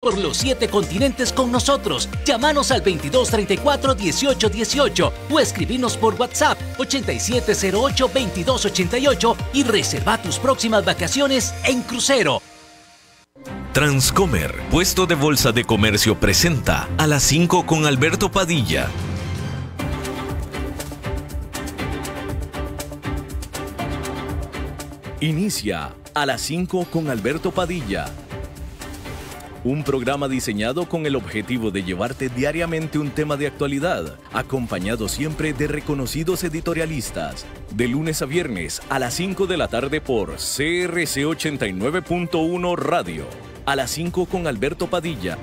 por los 7 continentes con nosotros. Llámanos al 2234-1818 o escribinos por WhatsApp 8708-2288 y reserva tus próximas vacaciones en crucero. Transcomer, puesto de bolsa de comercio, presenta A las 5 con Alberto Padilla. Inicia A las 5 con Alberto Padilla. Un programa diseñado con el objetivo de llevarte diariamente un tema de actualidad, acompañado siempre de reconocidos editorialistas. De lunes a viernes a las 5 de la tarde por CRC 89.1 Radio. A las 5 con Alberto Padilla.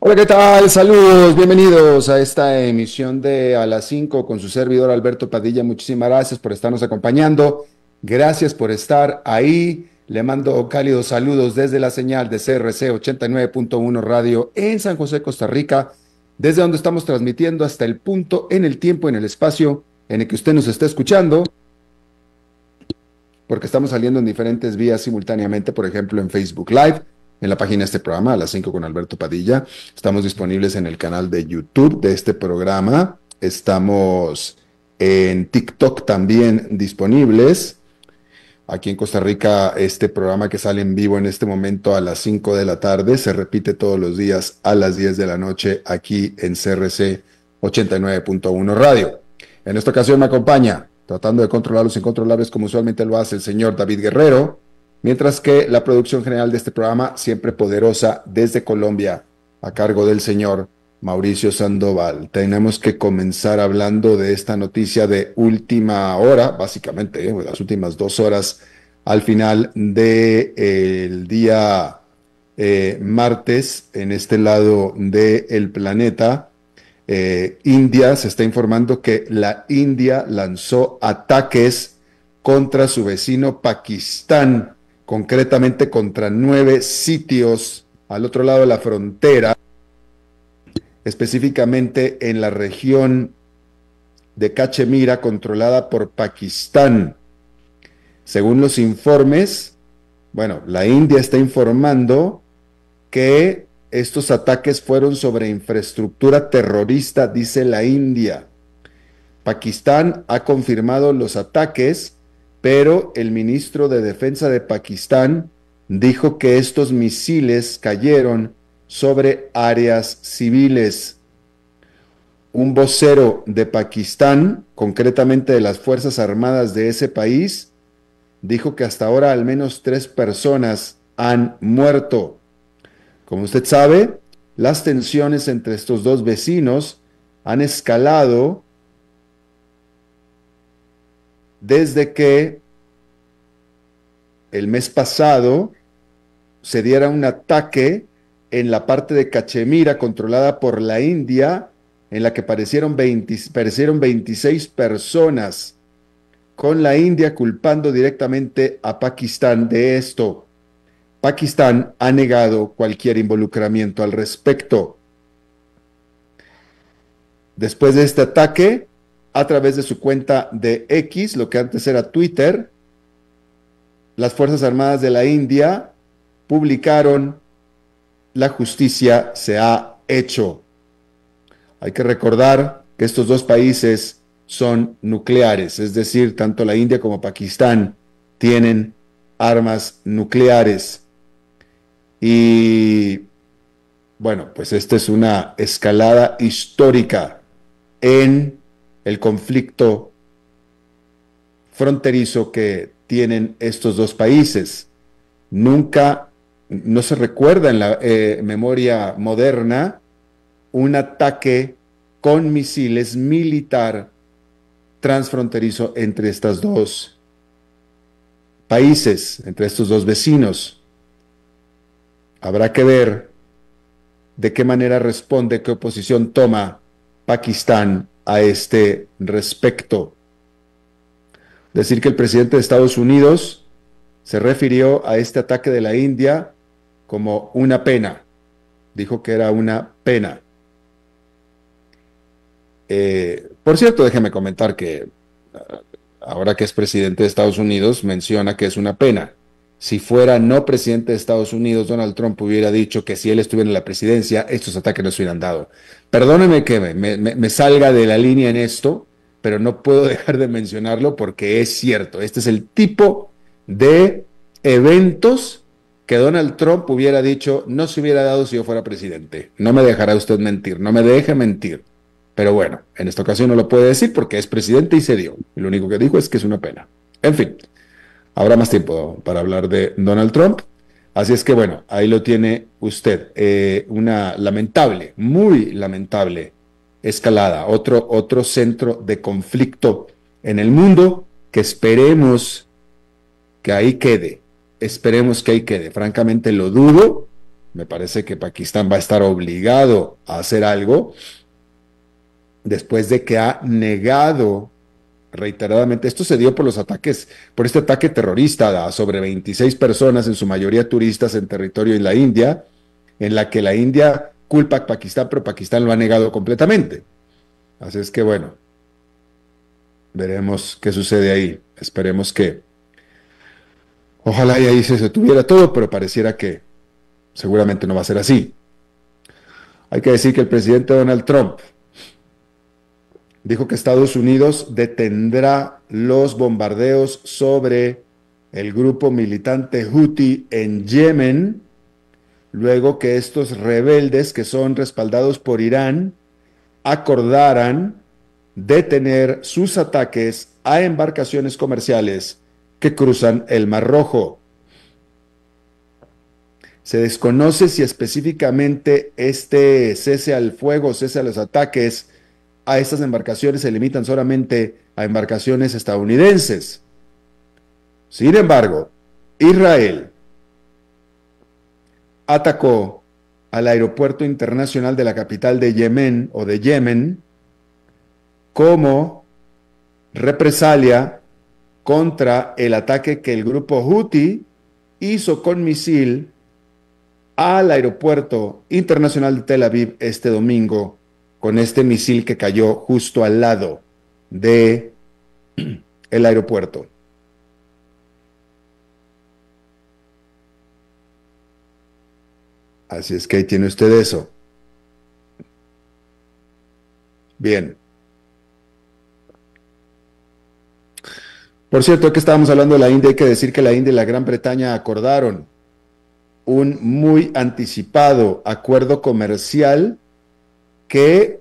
Hola, ¿qué tal? Saludos, bienvenidos a esta emisión de A las 5 con su servidor Alberto Padilla. Muchísimas gracias por estarnos acompañando. Gracias por estar ahí. Le mando cálidos saludos desde la señal de CRC 89.1 Radio en San José, Costa Rica, desde donde estamos transmitiendo hasta el punto, en el tiempo, en el espacio en el que usted nos está escuchando, porque estamos saliendo en diferentes vías simultáneamente, por ejemplo en Facebook Live, en la página de este programa, A las 5 con Alberto Padilla. Estamos disponibles en el canal de YouTube de este programa. Estamos en TikTok también disponibles. Aquí en Costa Rica, este programa que sale en vivo en este momento a las 5 de la tarde, se repite todos los días a las 10 de la noche aquí en CRC 89.1 Radio. En esta ocasión me acompaña, tratando de controlar los incontrolables como usualmente lo hace el señor David Guerrero, mientras que la producción general de este programa, siempre poderosa desde Colombia, a cargo del señor Mauricio Sandoval. Tenemos que comenzar hablando de esta noticia de última hora, básicamente, las últimas 2 horas al final del día martes, en este lado del planeta. India, se está informando que la India lanzó ataques contra su vecino Pakistán, concretamente contra 9 sitios al otro lado de la frontera, específicamente en la región de Cachemira, controlada por Pakistán. Según los informes, la India está informando que estos ataques fueron sobre infraestructura terrorista, dice la India. Pakistán ha confirmado los ataques, pero el ministro de Defensa de Pakistán dijo que estos misiles cayeron sobre áreas civiles. Un vocero de Pakistán, concretamente de las Fuerzas Armadas de ese país, dijo que hasta ahora al menos 3 personas han muerto. Como usted sabe, las tensiones entre estos dos vecinos han escalado desde que el mes pasado se diera un ataque en la parte de Cachemira controlada por la India, en la que perecieron 26 personas, con la India culpando directamente a Pakistán de esto. Pakistán ha negado cualquier involucramiento al respecto. Después de este ataque, a través de su cuenta de X, lo que antes era Twitter, las Fuerzas Armadas de la India publicaron: la justicia se ha hecho. Hay que recordar que estos dos países son nucleares, es decir, tanto la India como Pakistán tienen armas nucleares. Y pues esta es una escalada histórica en el conflicto fronterizo que tienen estos dos países. No se recuerda en la memoria moderna un ataque con misiles militar transfronterizo entre estos dos países, entre estos dos vecinos. Habrá que ver de qué manera responde, qué oposición toma Pakistán a este respecto. Decir que el presidente de Estados Unidos se refirió a este ataque de la India como una pena. Dijo que era una pena. Por cierto, déjeme comentar que ahora que es presidente de Estados Unidos, menciona que es una pena. si fuera no presidente de Estados Unidos, Donald Trump hubiera dicho que si él estuviera en la presidencia, estos ataques no se hubieran dado. Perdóneme que me salga de la línea en esto, pero no puedo dejar de mencionarlo porque es cierto. Este es el tipo de eventos que Donald Trump hubiera dicho no se hubiera dado si yo fuera presidente. No me dejará usted mentir, no me deje mentir. Pero bueno, en esta ocasión no lo puede decir porque es presidente y se dio. Y lo único que dijo es que es una pena. En fin, habrá más tiempo para hablar de Donald Trump. Así es que bueno, ahí lo tiene usted. Una lamentable, muy lamentable escalada, otro centro de conflicto en el mundo que esperemos que ahí quede. Esperemos que ahí quede. Francamente lo dudo. Me parece que Pakistán va a estar obligado a hacer algo después de que ha negado reiteradamente. Esto se dio por los ataques, por este ataque terrorista a sobre 26 personas, en su mayoría turistas en territorio en la India, en la que la India culpa a Pakistán, pero Pakistán lo ha negado completamente. Así es que bueno, veremos qué sucede ahí. Esperemos que ojalá y ahí se detuviera todo, pero pareciera que seguramente no va a ser así. Hay que decir que el presidente Donald Trump dijo que Estados Unidos detendrá los bombardeos sobre el grupo militante Houthi en Yemen, luego que estos rebeldes, que son respaldados por Irán, acordaran detener sus ataques a embarcaciones comerciales que cruzan el Mar Rojo. Se desconoce si específicamente este cese al fuego, cese a los ataques a estas embarcaciones se limitan solamente a embarcaciones estadounidenses. Sin embargo, Israel atacó al aeropuerto internacional de la capital de Yemen o de Yemen como represalia contra el ataque que el grupo Houthi hizo con misil al aeropuerto internacional de Tel Aviv este domingo, con este misil que cayó justo al lado de el aeropuerto. Así es que ahí tiene usted eso. Bien. Por cierto, que estábamos hablando de la India, hay que decir que la India y la Gran Bretaña acordaron un muy anticipado acuerdo comercial que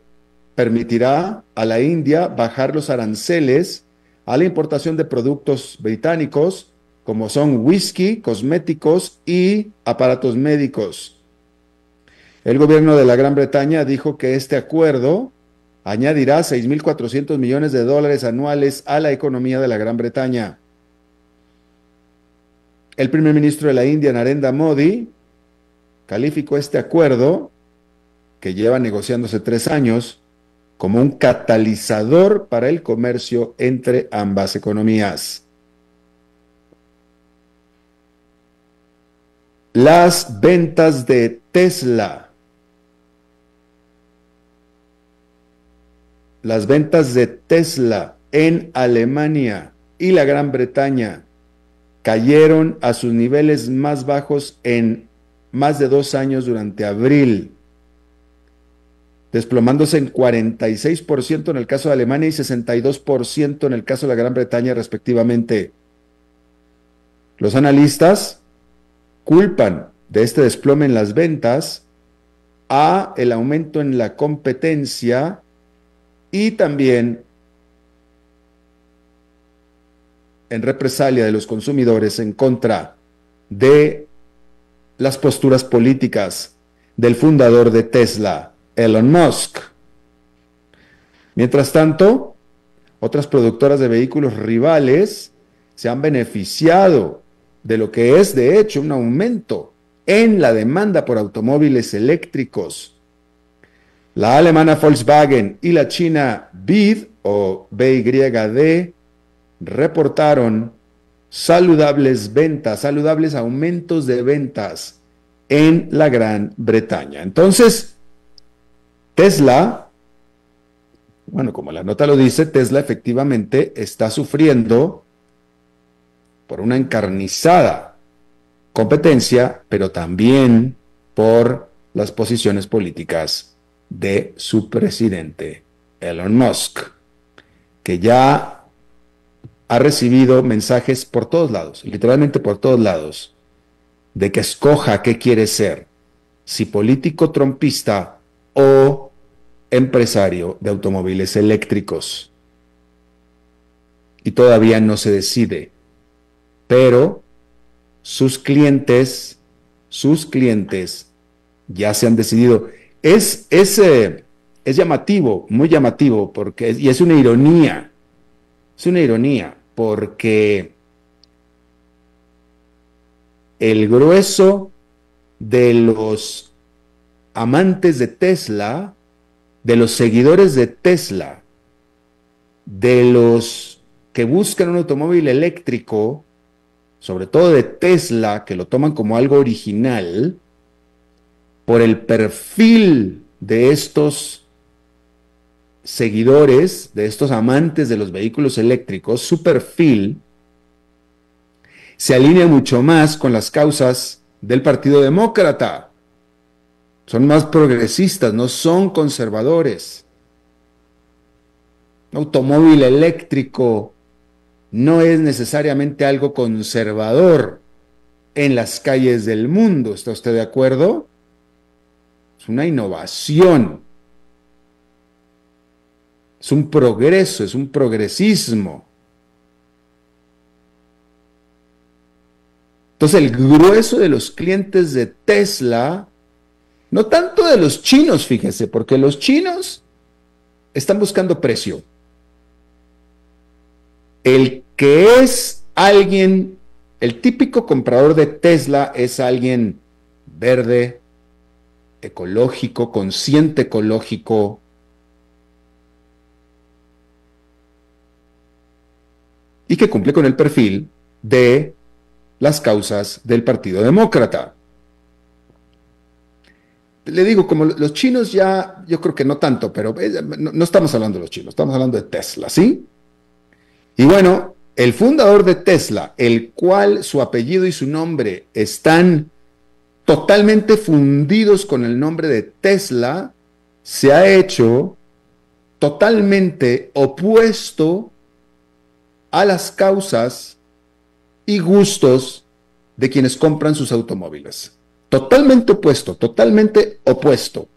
permitirá a la India bajar los aranceles a la importación de productos británicos, como son whisky, cosméticos y aparatos médicos. El gobierno de la Gran Bretaña dijo que este acuerdo añadirá $6.400 millones anuales a la economía de la Gran Bretaña. El primer ministro de la India, Narendra Modi, calificó este acuerdo, que lleva negociándose 3 años, como un catalizador para el comercio entre ambas economías. Las ventas de Tesla. Las ventas de Tesla en Alemania y la Gran Bretaña cayeron a sus niveles más bajos en más de 2 años durante abril, desplomándose en 46% en el caso de Alemania y 62% en el caso de la Gran Bretaña, respectivamente. Los analistas culpan de este desplome en las ventas a el aumento en la competencia y también en represalia de los consumidores en contra de las posturas políticas del fundador de Tesla, Elon Musk. Mientras tanto, otras productoras de vehículos rivales se han beneficiado de lo que es, de hecho, un aumento en la demanda por automóviles eléctricos. La alemana Volkswagen y la china BYD o BYD reportaron saludables ventas, saludables aumentos de ventas en la Gran Bretaña. Entonces, Tesla, bueno, como la nota lo dice, Tesla efectivamente está sufriendo por una encarnizada competencia, pero también por las posiciones políticas de su presidente, Elon Musk, que ya ha recibido mensajes por todos lados, literalmente por todos lados, de que escoja qué quiere ser, si político trumpista o empresario de automóviles eléctricos. Y todavía no se decide, pero sus clientes ya se han decidido. Es llamativo, muy llamativo, porque, y es una ironía, porque el grueso de los amantes de Tesla, de los seguidores de Tesla, de los que buscan un automóvil eléctrico, sobre todo de Tesla, que lo toman como algo original, por el perfil de estos seguidores, de estos amantes de los vehículos eléctricos, su perfil se alinea mucho más con las causas del Partido Demócrata. Son más progresistas, no son conservadores. Un automóvil eléctrico no es necesariamente algo conservador en las calles del mundo. ¿Está usted de acuerdo? Es una innovación. Es un progreso, es un progresismo. Entonces, el grueso de los clientes de Tesla, no tanto de los chinos, fíjese, porque los chinos están buscando precio. El que es alguien, el típico comprador de Tesla es alguien verde, ecológico, consciente ecológico, y que cumple con el perfil de las causas del Partido Demócrata. Le digo, como los chinos ya, yo creo que no tanto, pero no estamos hablando de los chinos, estamos hablando de Tesla, ¿sí? Y bueno, el fundador de Tesla, el cual su apellido y su nombre están totalmente fundidos con el nombre de Tesla, se ha hecho totalmente opuesto a las causas y gustos de quienes compran sus automóviles. Totalmente opuesto, totalmente opuesto.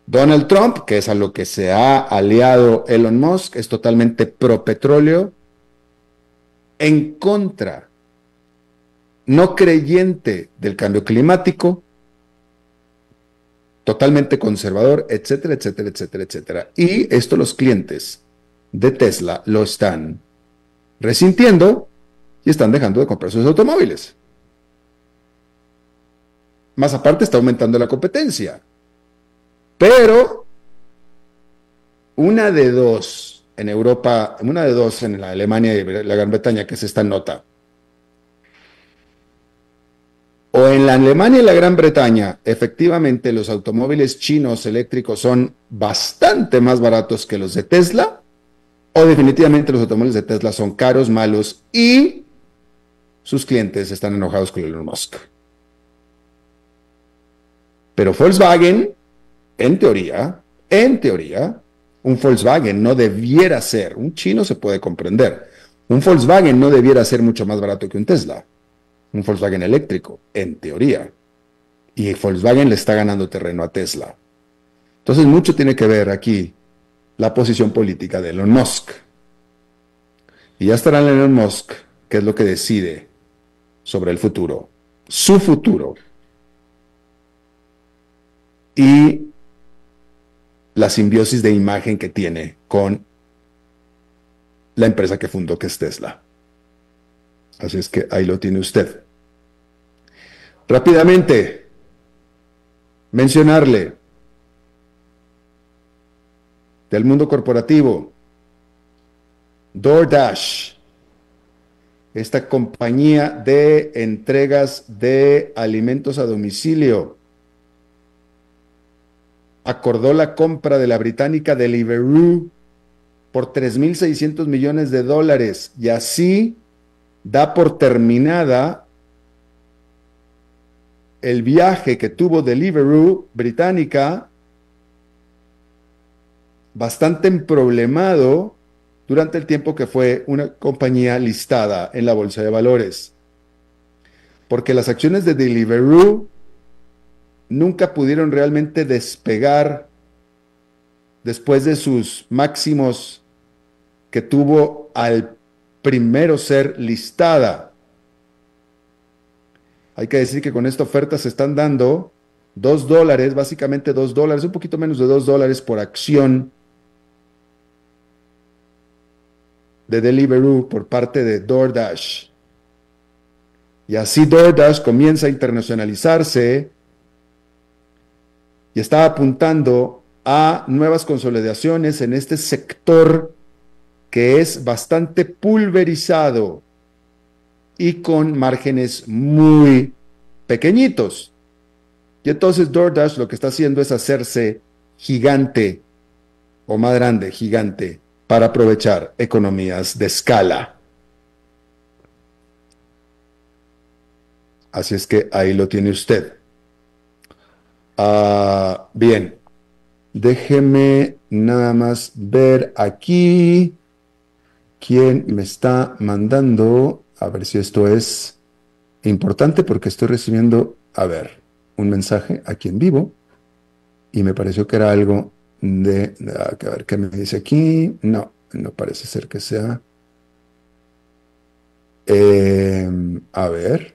Donald Trump, que es a lo que se ha aliado Elon Musk, es totalmente pro petróleo, en contra, no creyente del cambio climático, totalmente conservador, etcétera, etcétera, etcétera, etcétera. Y esto los clientes de Tesla lo están resintiendo y están dejando de comprar sus automóviles. Más aparte está aumentando la competencia. Pero una de dos en Europa, una de dos en la Alemania y la Gran Bretaña, que es esta nota. O en la Alemania y la Gran Bretaña, efectivamente los automóviles chinos eléctricos son bastante más baratos que los de Tesla, o definitivamente los automóviles de Tesla son caros, malos, y sus clientes están enojados con Elon Musk. Pero Volkswagen, en teoría, un Volkswagen no debiera ser, un chino se puede comprender, un Volkswagen no debiera ser mucho más barato que un Tesla, un Volkswagen eléctrico, en teoría. Y Volkswagen le está ganando terreno a Tesla. Entonces mucho tiene que ver aquí la posición política de Elon Musk. Y ya estará Elon Musk, que es lo que decide sobre el futuro, su futuro. Y la simbiosis de imagen que tiene con la empresa que fundó, que es Tesla. Así es que ahí lo tiene usted. Rápidamente, mencionarle del mundo corporativo, DoorDash, esta compañía de entregas de alimentos a domicilio, acordó la compra de la británica Deliveroo por $3,600 millones y así da por terminada el viaje que tuvo Deliveroo británica, bastante emproblemado durante el tiempo que fue una compañía listada en la bolsa de valores. Porque las acciones de Deliveroo nunca pudieron realmente despegar después de sus máximos que tuvo al primero ser listada. Hay que decir que con esta oferta se están dando $2, básicamente $2, un poquito menos de $2 por acción de Deliveroo por parte de DoorDash. Y así DoorDash comienza a internacionalizarse y está apuntando a nuevas consolidaciones en este sector que es bastante pulverizado y con márgenes muy pequeñitos. Y entonces DoorDash lo que está haciendo es hacerse gigante, o más grande, gigante, para aprovechar economías de escala. Así es que ahí lo tiene usted. Bien, déjeme nada más ver aquí quién me está mandando, a ver si esto es importante porque estoy recibiendo, a ver, un mensaje aquí en vivo y me pareció que era algo a ver qué me dice aquí. No parece ser que sea. A ver,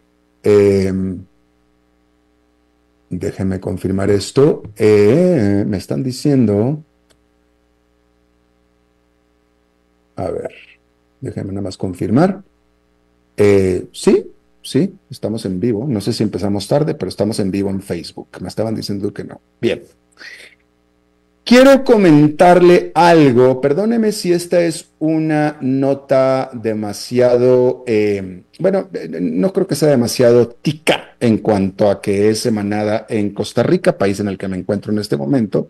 déjenme confirmar esto. Me están diciendo, a ver, déjenme nada más confirmar. Sí, estamos en vivo. No sé si empezamos tarde, pero estamos en vivo en Facebook. Me estaban diciendo que no. Bien. Quiero comentarle algo. Perdóneme si esta es una nota demasiado, no creo que sea demasiado tica en cuanto a que es emanada en Costa Rica, país en el que me encuentro en este momento,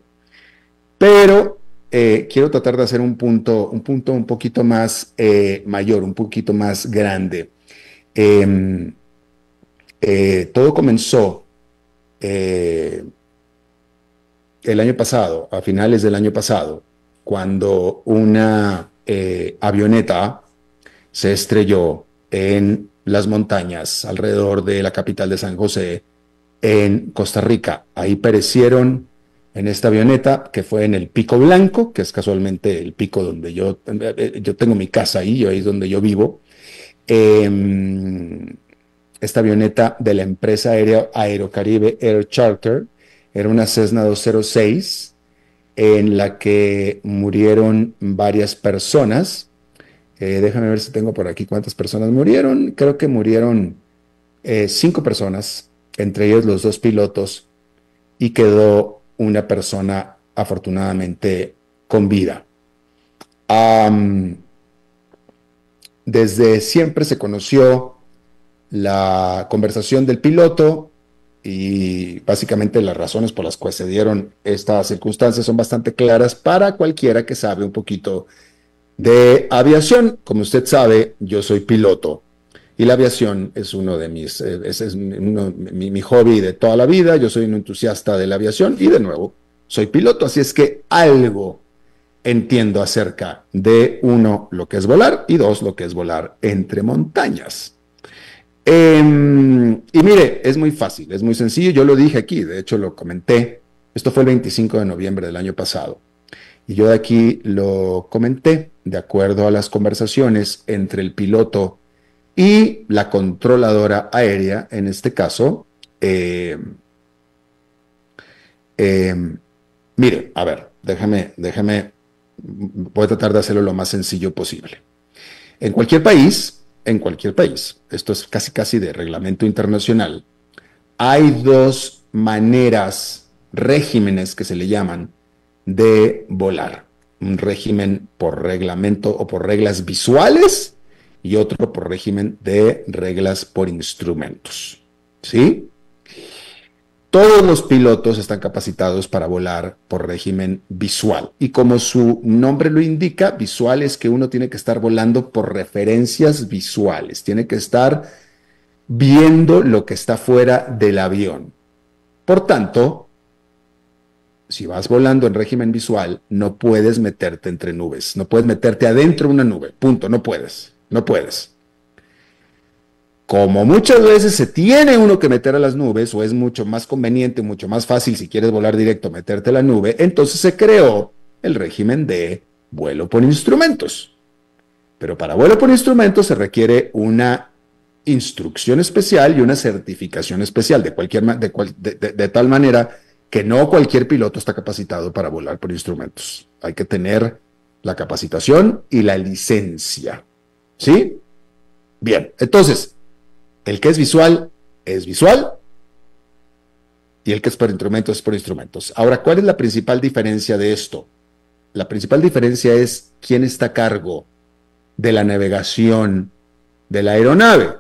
pero quiero tratar de hacer un punto un poquito más mayor, un poquito más grande. Todo comenzó el año pasado, a finales del año pasado, cuando una avioneta se estrelló en las montañas alrededor de la capital de San José, en Costa Rica. Ahí perecieron en esta avioneta, que fue en el Pico Blanco, que es casualmente el pico donde yo tengo mi casa ahí es donde yo vivo. Esta avioneta de la empresa aérea Aerocaribe Air Charter era una Cessna 206 en la que murieron varias personas. Déjame ver si tengo por aquí cuántas personas murieron. Creo que murieron 5 personas, entre ellos los 2 pilotos, y quedó una persona afortunadamente con vida. Desde siempre se conoció la conversación del piloto y básicamente las razones por las cuales se dieron estas circunstancias son bastante claras para cualquiera que sabe un poquito de aviación. Como usted sabe, yo soy piloto y la aviación es uno de mi hobby de toda la vida. Yo soy un entusiasta de la aviación y de nuevo soy piloto, así es que algo entiendo acerca de, 1, lo que es volar y 2, lo que es volar entre montañas. Y mire, es muy fácil, es muy sencillo. Yo lo dije aquí, de hecho lo comenté. Esto fue el 25 de noviembre del año pasado. Y yo de aquí lo comenté de acuerdo a las conversaciones entre el piloto y la controladora aérea, en este caso. Mire, a ver, déjame, voy a tratar de hacerlo lo más sencillo posible. En cualquier país, esto es casi de reglamento internacional, hay 2 maneras, regímenes que se le llaman, de volar. Un régimen por reglamento o por reglas visuales y otro por régimen de reglas por instrumentos. ¿Sí? Todos los pilotos están capacitados para volar por régimen visual. Y como su nombre lo indica, visual es que uno tiene que estar volando por referencias visuales. Tiene que estar viendo lo que está fuera del avión. Por tanto, si vas volando en régimen visual, no puedes meterte entre nubes. No puedes meterte adentro de una nube. Punto. No puedes. No puedes. Como muchas veces se tiene uno que meter a las nubes, o es mucho más conveniente, mucho más fácil si quieres volar directo, meterte a la nube, entonces se creó el régimen de vuelo por instrumentos. Pero para vuelo por instrumentos se requiere una instrucción especial y una certificación especial, de tal manera que no cualquier piloto está capacitado para volar por instrumentos. Hay que tener la capacitación y la licencia. ¿Sí? Bien, entonces, el que es visual, y el que es por instrumentos, es por instrumentos. Ahora, ¿cuál es la principal diferencia de esto? La principal diferencia es quién está a cargo de la navegación de la aeronave.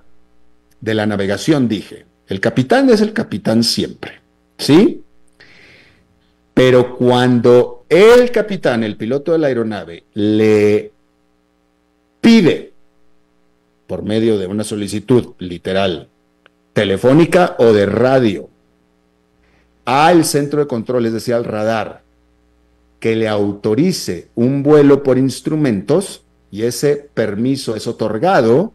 De la navegación, dije. El capitán es el capitán siempre, ¿sí? Pero cuando el capitán, el piloto de la aeronave, le pide, por medio de una solicitud literal, telefónica o de radio, al centro de control, es decir, al radar, que le autorice un vuelo por instrumentos, y ese permiso es otorgado,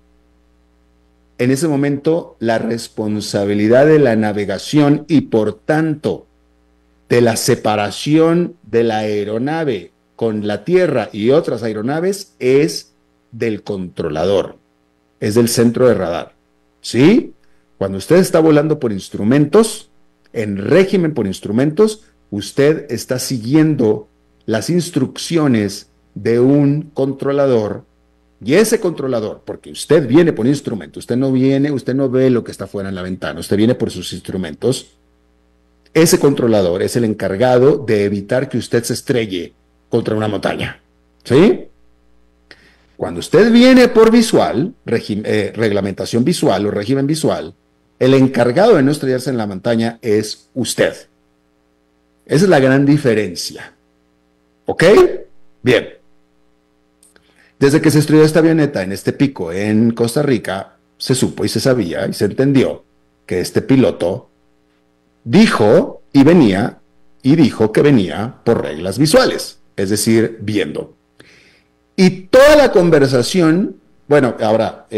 en ese momento la responsabilidad de la navegación y por tanto de la separación de la aeronave con la tierra y otras aeronaves es del controlador, es del centro de radar. ¿Sí? Cuando usted está volando por instrumentos, en régimen por instrumentos, usted está siguiendo las instrucciones de un controlador, y ese controlador, porque usted viene por instrumento, usted no ve lo que está fuera en la ventana, usted viene por sus instrumentos, ese controlador es el encargado de evitar que usted se estrelle contra una montaña. ¿Sí? Cuando usted viene por visual, reglamentación visual o régimen visual, el encargado de no estrellarse en la montaña es usted. Esa es la gran diferencia. ¿Ok? Bien. Desde que se estrelló esta avioneta en este pico en Costa Rica, se supo y se sabía y se entendió que este piloto dijo que venía por reglas visuales, es decir, viendo. Y toda la conversación, bueno, ahora,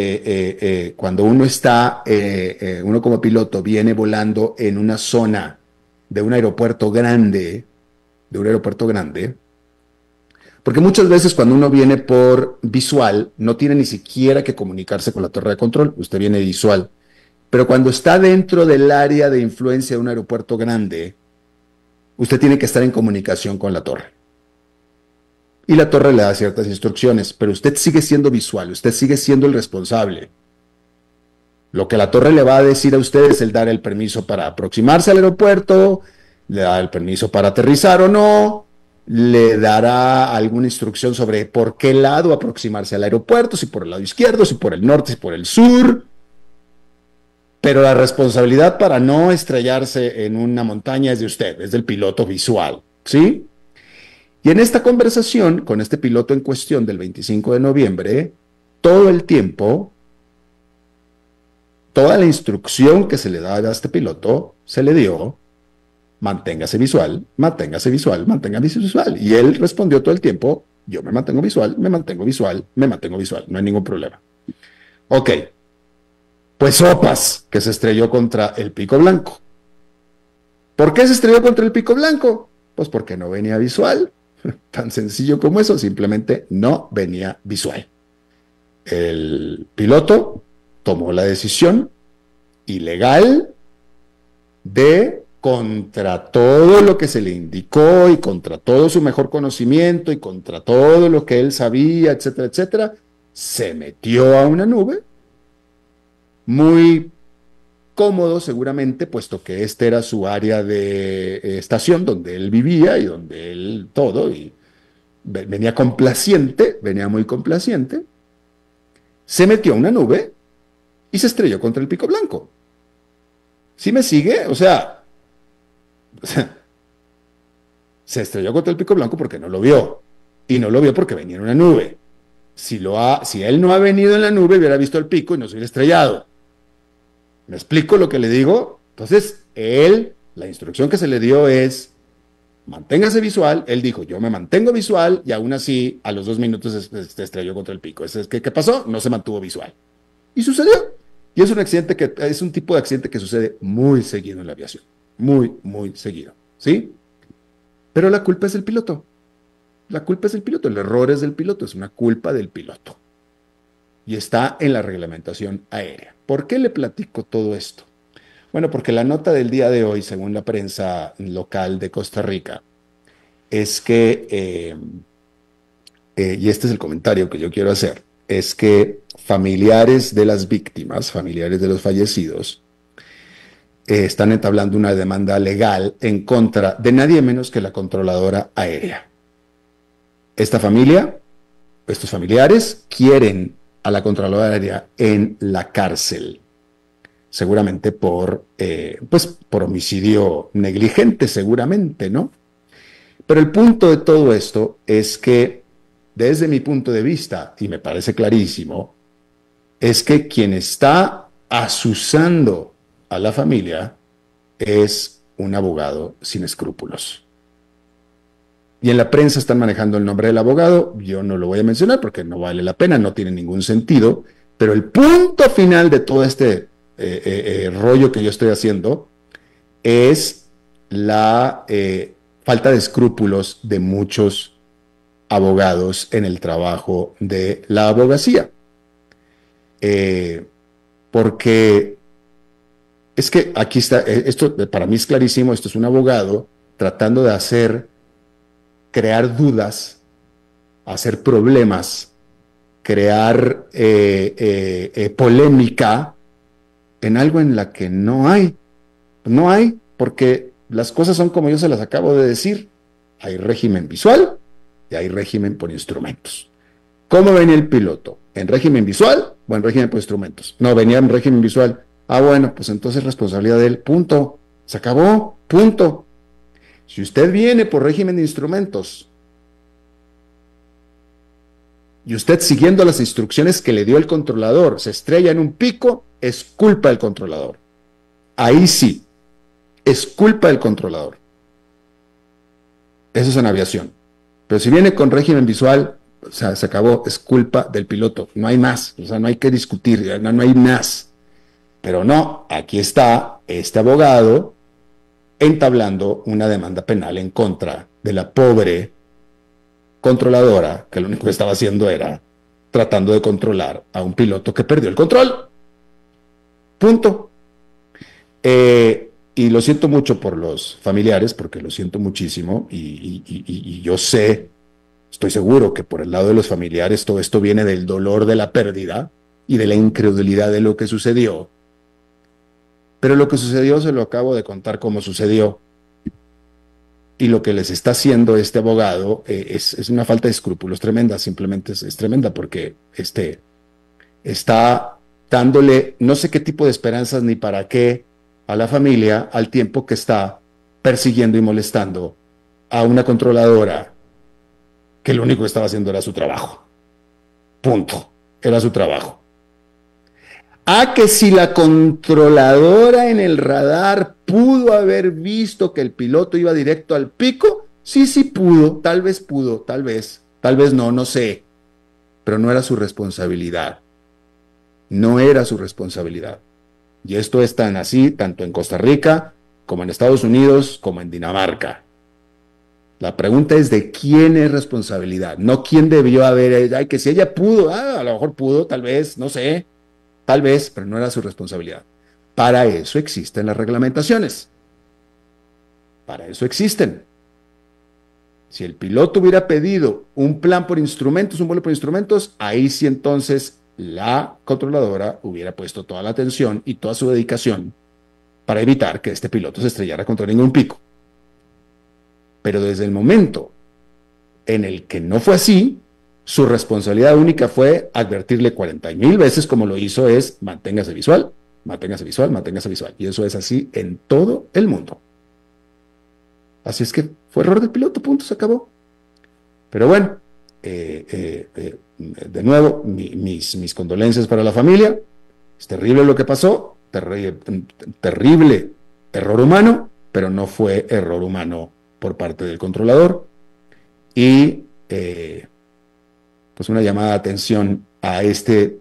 cuando uno uno como piloto viene volando en una zona de un aeropuerto grande, porque muchas veces cuando uno viene por visual, no tiene ni siquiera que comunicarse con la torre de control, usted viene visual. Pero cuando está dentro del área de influencia de un aeropuerto grande, usted tiene que estar en comunicación con la torre. Y la torre le da ciertas instrucciones, pero usted sigue siendo visual, usted sigue siendo el responsable. Lo que la torre le va a decir a usted es el dar el permiso para aproximarse al aeropuerto, le da el permiso para aterrizar o no, le dará alguna instrucción sobre por qué lado aproximarse al aeropuerto, si por el lado izquierdo, si por el norte, si por el sur. Pero la responsabilidad para no estrellarse en una montaña es de usted, es del piloto visual, ¿sí? Y en esta conversación con este piloto en cuestión del 25 de noviembre, todo el tiempo, toda la instrucción que se le da a este piloto se le dio: manténgase visual, manténgase visual, manténgase visual. Y él respondió todo el tiempo: yo me mantengo visual, me mantengo visual, me mantengo visual, no hay ningún problema. Ok, pues sopas, que se estrelló contra el Pico Blanco. ¿Por qué se estrelló contra el Pico Blanco? Pues porque no venía visual. Tan sencillo como eso, simplemente no venía visual. El piloto tomó la decisión ilegal de, contra todo lo que se le indicó y contra todo su mejor conocimiento y contra todo lo que él sabía, etcétera, etcétera, se metió a una nube, muy cómodo seguramente, puesto que este era su área de estación donde él vivía y donde él todo, y venía complaciente, venía muy complaciente, se metió a una nube y se estrelló contra el Pico Blanco. ¿Sí me sigue? O sea, O sea, se estrelló contra el pico blanco porque no lo vio. Y no lo vio porque venía en una nube. Si él no ha venido en la nube, hubiera visto el pico y no se hubiera estrellado. ¿Me explico lo que le digo? Entonces, la instrucción que se le dio es, manténgase visual. Él dijo, yo me mantengo visual, y aún así, a los 2 minutos se estrelló contra el pico. ¿Qué pasó? No se mantuvo visual. Y sucedió. Y es un tipo de accidente que sucede muy seguido en la aviación. Muy, muy seguido. ¿Sí? Pero la culpa es del piloto. La culpa es del piloto. El error es del piloto. Es una culpa del piloto. Y está en la reglamentación aérea. ¿Por qué le platico todo esto? Bueno, porque la nota del día de hoy, según la prensa local de Costa Rica, es que, y este es el comentario que yo quiero hacer, es que familiares de las víctimas, familiares de los fallecidos, están entablando una demanda legal en contra de nadie menos que la controladora aérea. Esta familia, estos familiares, quieren a la controladora aérea en la cárcel, seguramente por homicidio negligente, seguramente, ¿no? Pero el punto de todo esto es que, desde mi punto de vista, y me parece clarísimo, es que quien está azuzando a la familia es un abogado sin escrúpulos. Y en la prensa están manejando el nombre del abogado, yo no lo voy a mencionar porque no vale la pena, no tiene ningún sentido, pero el punto final de todo este rollo que yo estoy haciendo es la falta de escrúpulos de muchos abogados en el trabajo de la abogacía. Porque es que aquí está, esto para mí es clarísimo, esto es un abogado tratando de crear dudas, hacer problemas, crear polémica en algo en la que no hay. No hay, porque las cosas son como yo se las acabo de decir. Hay régimen visual y hay régimen por instrumentos. ¿Cómo venía el piloto? ¿En régimen visual o en régimen por instrumentos? No, venía en régimen visual. Ah, bueno, pues entonces responsabilidad de él. Punto. Se acabó. Punto. Si usted viene por régimen de instrumentos y usted, siguiendo las instrucciones que le dio el controlador, se estrella en un pico, es culpa del controlador. Ahí sí, es culpa del controlador. Eso es en aviación. Pero si viene con régimen visual, o sea, se acabó, es culpa del piloto. No hay más, o sea, no hay que discutir, no hay más. Pero no, aquí está este abogado entablando una demanda penal en contra de la pobre controladora, que lo único que estaba haciendo era tratando de controlar a un piloto que perdió el control. Punto. Y lo siento mucho por los familiares, porque lo siento muchísimo, y yo sé, estoy seguro que por el lado de los familiares todo esto viene del dolor de la pérdida y de la incredulidad de lo que sucedió. Pero lo que sucedió se lo acabo de contar cómo sucedió. Y lo que les está haciendo este abogado es una falta de escrúpulos tremenda, simplemente es tremenda, porque está dándole no sé qué tipo de esperanzas ni para qué a la familia, al tiempo que está persiguiendo y molestando a una controladora que lo único que estaba haciendo era su trabajo. Punto. Era su trabajo. Que si la controladora en el radar pudo haber visto que el piloto iba directo al pico, sí pudo, tal vez no, no sé, pero no era su responsabilidad. No era su responsabilidad. Y esto es tan así, tanto en Costa Rica, como en Estados Unidos, como en Dinamarca. La pregunta es de quién es responsabilidad, no quién debió haber, que si ella pudo, a lo mejor pudo, tal vez, no sé, tal vez, pero no era su responsabilidad. Para eso existen las reglamentaciones. Para eso existen. Si el piloto hubiera pedido un plan por instrumentos, un vuelo por instrumentos, ahí sí entonces la controladora hubiera puesto toda la atención y toda su dedicación para evitar que este piloto se estrellara contra ningún pico. Pero desde el momento en el que no fue así, su responsabilidad única fue advertirle 40,000 veces, como lo hizo, es manténgase visual, manténgase visual, manténgase visual. Y eso es así en todo el mundo. Así es que fue error del piloto, punto, se acabó. Pero bueno, de nuevo, mis condolencias para la familia. Es terrible lo que pasó, terrible error humano, pero no fue error humano por parte del controlador. Y pues una llamada de atención a este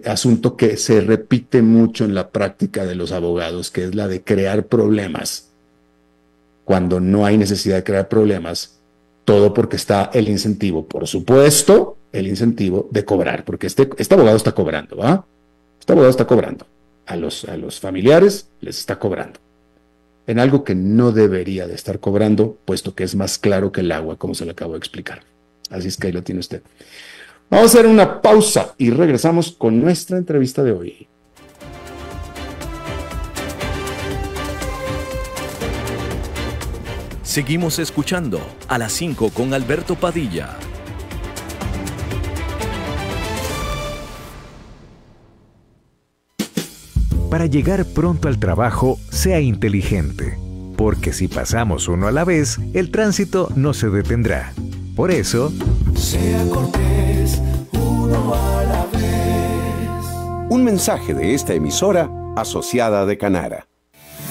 asunto que se repite mucho en la práctica de los abogados, que es la de crear problemas cuando no hay necesidad de crear problemas, todo porque está el incentivo, por supuesto, el incentivo de cobrar, porque este abogado está cobrando, ¿va? Este abogado está cobrando, a los familiares les está cobrando, en algo que no debería de estar cobrando, puesto que es más claro que el agua, como se le acabo de explicar. Así es que ahí lo tiene usted. Vamos a hacer una pausa y regresamos con nuestra entrevista de hoy. Seguimos escuchando a las 5 con Alberto Padilla. Para llegar pronto al trabajo, sea inteligente, porque si pasamos uno a la vez, el tránsito no se detendrá. Por eso, sea cortés, uno a la vez. Un mensaje de esta emisora asociada de Canara.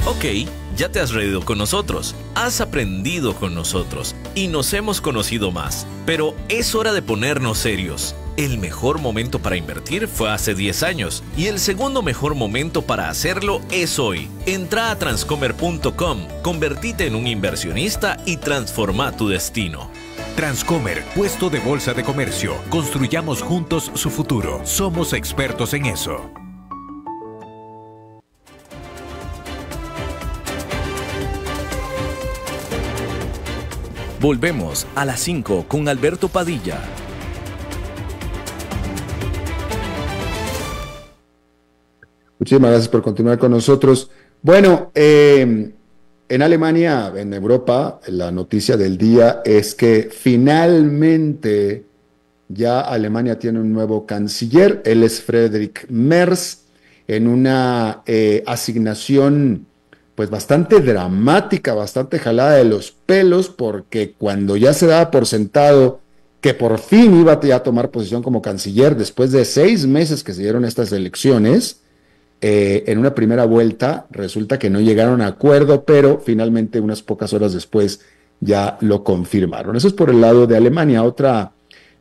Ok, ya te has reído con nosotros, has aprendido con nosotros y nos hemos conocido más. Pero es hora de ponernos serios. El mejor momento para invertir fue hace 10 años y el segundo mejor momento para hacerlo es hoy. Entra a transcomer.com, convertite en un inversionista y transforma tu destino. Transcomer, puesto de bolsa de comercio. Construyamos juntos su futuro. Somos expertos en eso. Volvemos a las 5 con Alberto Padilla. Muchísimas gracias por continuar con nosotros. Bueno, en Alemania, en Europa, la noticia del día es que finalmente ya Alemania tiene un nuevo canciller. Él es Friedrich Merz, en una asignación pues bastante dramática, bastante jalada de los pelos, porque cuando ya se daba por sentado que por fin iba a tomar posición como canciller, después de 6 meses que se dieron estas elecciones, en una primera vuelta resulta que no llegaron a acuerdo, pero finalmente unas pocas horas después ya lo confirmaron. Eso es por el lado de Alemania. Otra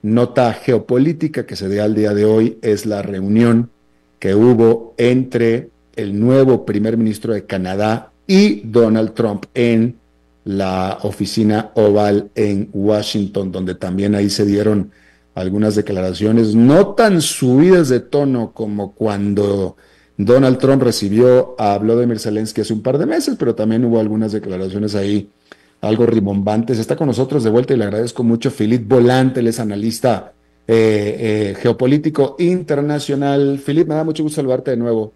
nota geopolítica que se da al día de hoy es la reunión que hubo entre el nuevo primer ministro de Canadá y Donald Trump en la oficina Oval en Washington, donde también ahí se dieron algunas declaraciones no tan subidas de tono como cuando Donald Trump recibió a Volodymyr Zelensky hace un par de meses, pero también hubo algunas declaraciones ahí algo rimbombantes. Está con nosotros de vuelta y le agradezco mucho Philippe Volante, él es analista geopolítico internacional. Philippe, me da mucho gusto saludarte de nuevo.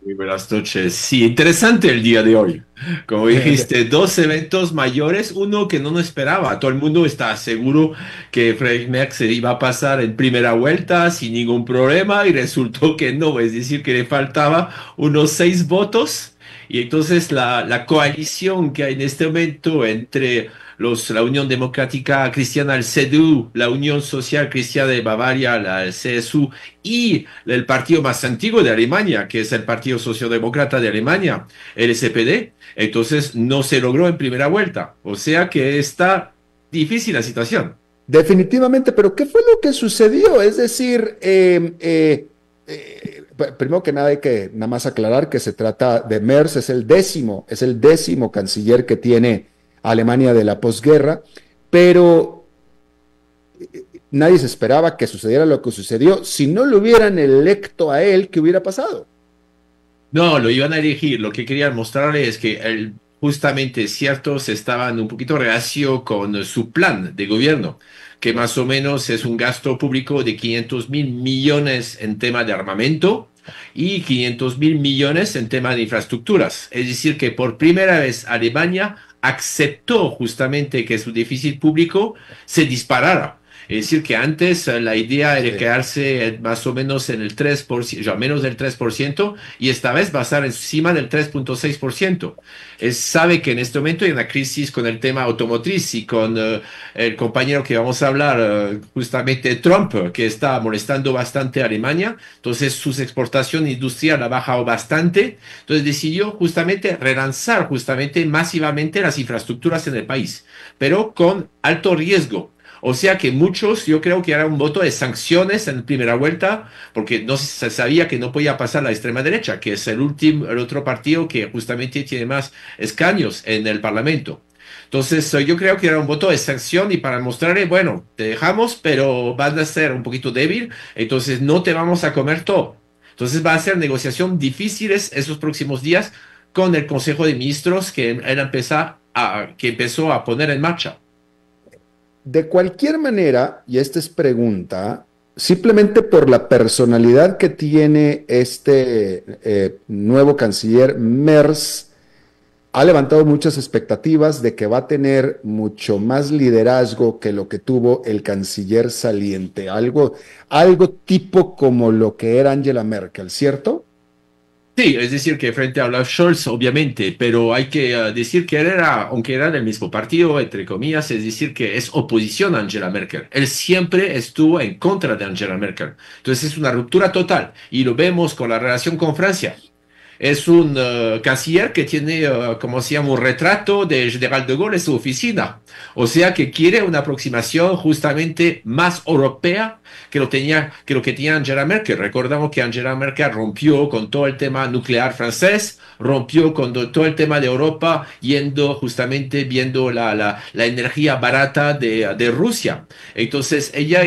Muy buenas noches. Sí, interesante el día de hoy. Como dijiste, 2 eventos mayores, uno que no nos esperaba. Todo el mundo está seguro que Friedrich Merz se iba a pasar en primera vuelta sin ningún problema y resultó que no, es decir, que le faltaba unos 6 votos. Y entonces la coalición que hay en este momento entre la Unión Democrática Cristiana, el CDU, la Unión Social Cristiana de Bavaria, la CSU, y el partido más antiguo de Alemania, que es el Partido Socialdemócrata de Alemania, el SPD, entonces no se logró en primera vuelta. O sea que está difícil la situación. Definitivamente, pero ¿qué fue lo que sucedió? Es decir, primero que nada hay que nada más aclarar que se trata de Merz, es el décimo canciller que tiene Alemania de la posguerra, pero nadie se esperaba que sucediera lo que sucedió. Si no lo hubieran electo a él, ¿qué hubiera pasado? No, lo iban a elegir. Lo que querían mostrarle es que justamente ciertos estaban un poquito reacio con su plan de gobierno, que más o menos es un gasto público de 500.000 millones en tema de armamento y 500.000 millones en tema de infraestructuras. Es decir, que por primera vez Alemania aceptó justamente que su déficit público se disparara. Es decir, que antes la idea era quedarse más o menos en el 3%, ya menos del 3%, y esta vez va a estar encima del 3,6%. Sabe que en este momento hay una crisis con el tema automotriz y con el compañero que vamos a hablar, justamente Trump, que está molestando bastante a Alemania. Entonces, sus exportaciones industriales ha bajado bastante. Entonces, decidió justamente relanzar justamente masivamente las infraestructuras en el país, pero con alto riesgo. O sea que muchos, yo creo que era un voto de sanciones en primera vuelta, porque no se sabía que no podía pasar la extrema derecha, que es el otro partido que justamente tiene más escaños en el Parlamento. Entonces, yo creo que era un voto de sanción y para mostrarle, bueno, te dejamos, pero van a ser un poquito débil, entonces no te vamos a comer todo. Entonces va a ser negociación difíciles esos próximos días con el Consejo de Ministros que empezó a poner en marcha. De cualquier manera, y esta es pregunta, simplemente por la personalidad que tiene este nuevo canciller Merz, ha levantado muchas expectativas de que va a tener mucho más liderazgo que lo que tuvo el canciller saliente, algo tipo como lo que era Angela Merkel, ¿cierto? Sí, es decir, que frente a Olaf Scholz, obviamente, pero hay que decir que él era, aunque era del mismo partido, entre comillas, es decir, que es oposición a Angela Merkel. Él siempre estuvo en contra de Angela Merkel. Entonces es una ruptura total y lo vemos con la relación con Francia. Es un canciller que tiene, como se llama, un retrato de General de Gaulle en su oficina. O sea que quiere una aproximación justamente más europea que lo que tenía Angela Merkel. Recordamos que Angela Merkel rompió con todo el tema nuclear francés, rompió con todo el tema de Europa, viendo la energía barata de Rusia. Entonces ella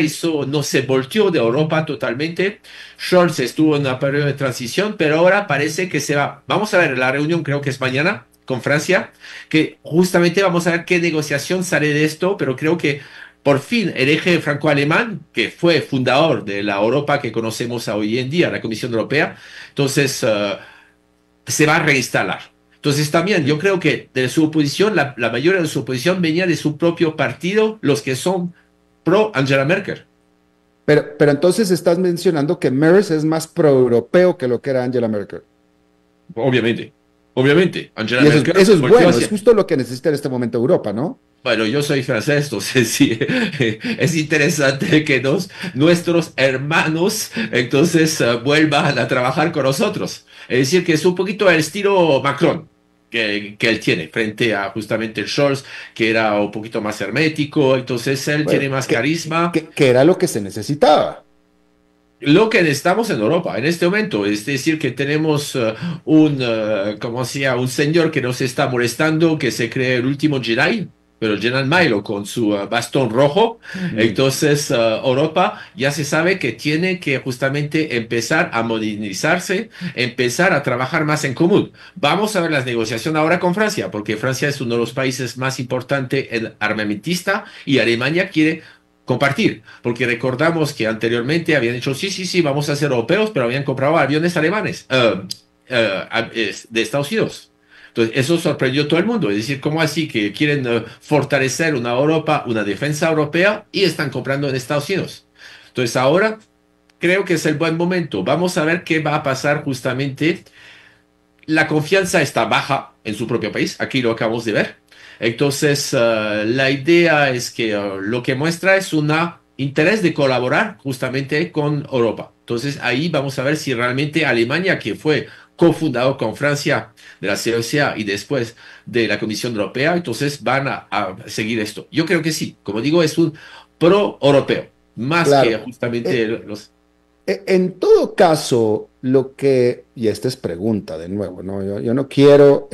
no se volteó de Europa totalmente. Scholz estuvo en un periodo de transición, pero ahora parece que se va. Vamos a ver la reunión, creo que es mañana, con Francia, que justamente vamos a ver qué negociación sale de esto, pero creo que por fin el eje franco-alemán, que fue fundador de la Europa que conocemos hoy en día, la Comisión Europea, entonces se va a reinstalar. Entonces también yo creo que de su oposición, la mayoría de su oposición venía de su propio partido, los que son pro Angela Merkel. Pero entonces estás mencionando que Merz es más pro-europeo que lo que era Angela Merkel. Obviamente. Angela Y Merkel eso es bueno, es justo lo que necesita en este momento Europa, ¿no? Bueno, yo soy francés, entonces sí, es interesante que nuestros hermanos entonces vuelvan a trabajar con nosotros. Es decir, que es un poquito el estilo Macron que él tiene frente a justamente el Scholz, que era un poquito más hermético, entonces él tiene más carisma. Que era lo que se necesitaba. Lo que necesitamos en Europa en este momento, es decir, que tenemos un señor que nos está molestando, que se cree el último Jedi, pero General Milo con su bastón rojo. Entonces Europa ya se sabe que tiene que justamente empezar a modernizarse, empezar a trabajar más en común. Vamos a ver las negociaciones ahora con Francia, porque Francia es uno de los países más importantes en armamentista y Alemania quiere compartir, porque recordamos que anteriormente habían dicho sí, vamos a ser europeos, pero habían comprado aviones alemanes de Estados Unidos. Entonces, eso sorprendió a todo el mundo. Es decir, ¿cómo así que quieren fortalecer una Europa, una defensa europea y están comprando en Estados Unidos? Entonces, ahora creo que es el buen momento. Vamos a ver qué va a pasar justamente. La confianza está baja en su propio país. Aquí lo acabamos de ver. Entonces, la idea es que lo que muestra es un interés de colaborar justamente con Europa. Entonces, ahí vamos a ver si realmente Alemania, que fue cofundador con Francia de la COCA y después de la Comisión Europea, entonces van a seguir esto. Yo creo que sí, como digo, es un pro-europeo, más que justamente los... En todo caso, y esta es pregunta de nuevo, ¿no? Yo no quiero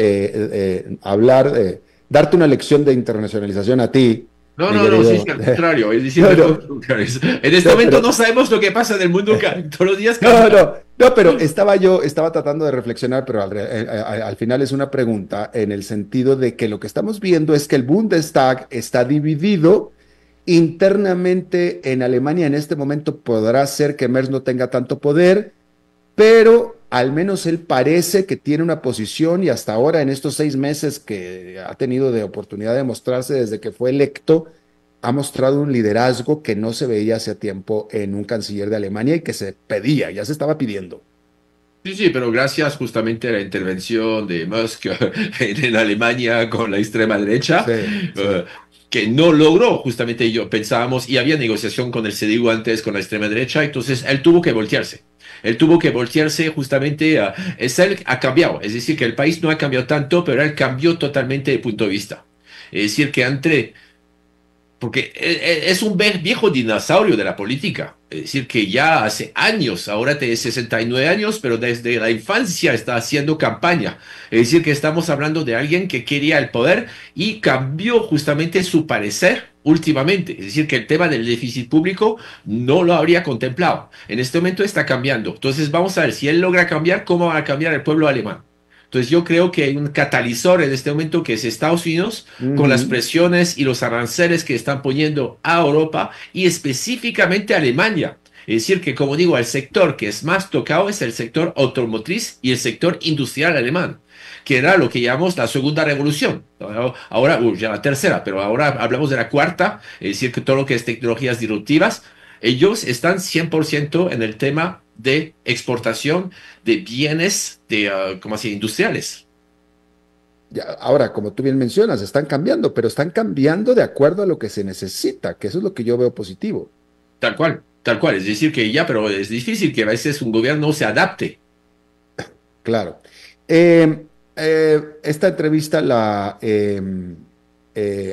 darte una lección de internacionalización a ti. No, sí, es al contrario. Es decir, en este momento no sabemos lo que pasa en el mundo todos los días. No, pero estaba tratando de reflexionar, pero al final es una pregunta en el sentido de que lo que estamos viendo es que el Bundestag está dividido internamente en Alemania. En este momento podrá ser que Merz no tenga tanto poder, pero al menos él parece que tiene una posición y hasta ahora en estos 6 meses que ha tenido de oportunidad de mostrarse desde que fue electo, ha mostrado un liderazgo que no se veía hace tiempo en un canciller de Alemania y que se pedía, ya se estaba pidiendo. Sí, sí, pero gracias justamente a la intervención de Musk en Alemania con la extrema derecha, Sí. que no logró, justamente yo pensábamos, y había negociación con el CDU antes con la extrema derecha, entonces él tuvo que voltearse. Él tuvo que voltearse justamente, él ha cambiado, es decir, que el país no ha cambiado tanto, pero él cambió totalmente de punto de vista. Es decir, que porque es un viejo dinosaurio de la política. Es decir, que ya hace años, ahora tiene 69 años, pero desde la infancia está haciendo campaña. Es decir, que estamos hablando de alguien que quería el poder y cambió justamente su parecer últimamente. Es decir, que el tema del déficit público no lo habría contemplado. En este momento está cambiando. Entonces vamos a ver si él logra cambiar, cómo va a cambiar el pueblo alemán. Entonces yo creo que hay un catalizador en este momento que es Estados Unidos con las presiones y los aranceles que están poniendo a Europa y específicamente a Alemania. Es decir, que como digo, el sector que es más tocado es el sector automotriz y el sector industrial alemán, que era lo que llamamos la segunda revolución. Ahora, ya la tercera, pero ahora hablamos de la cuarta, es decir, que todo lo que es tecnologías disruptivas, ellos están 100% en el tema de exportación de bienes industriales. Ya, ahora, como tú bien mencionas, están cambiando, pero están cambiando de acuerdo a lo que se necesita, que eso es lo que yo veo positivo. Tal cual. Es decir, que ya, pero es difícil que a veces un gobierno se adapte. Claro. Esta entrevista la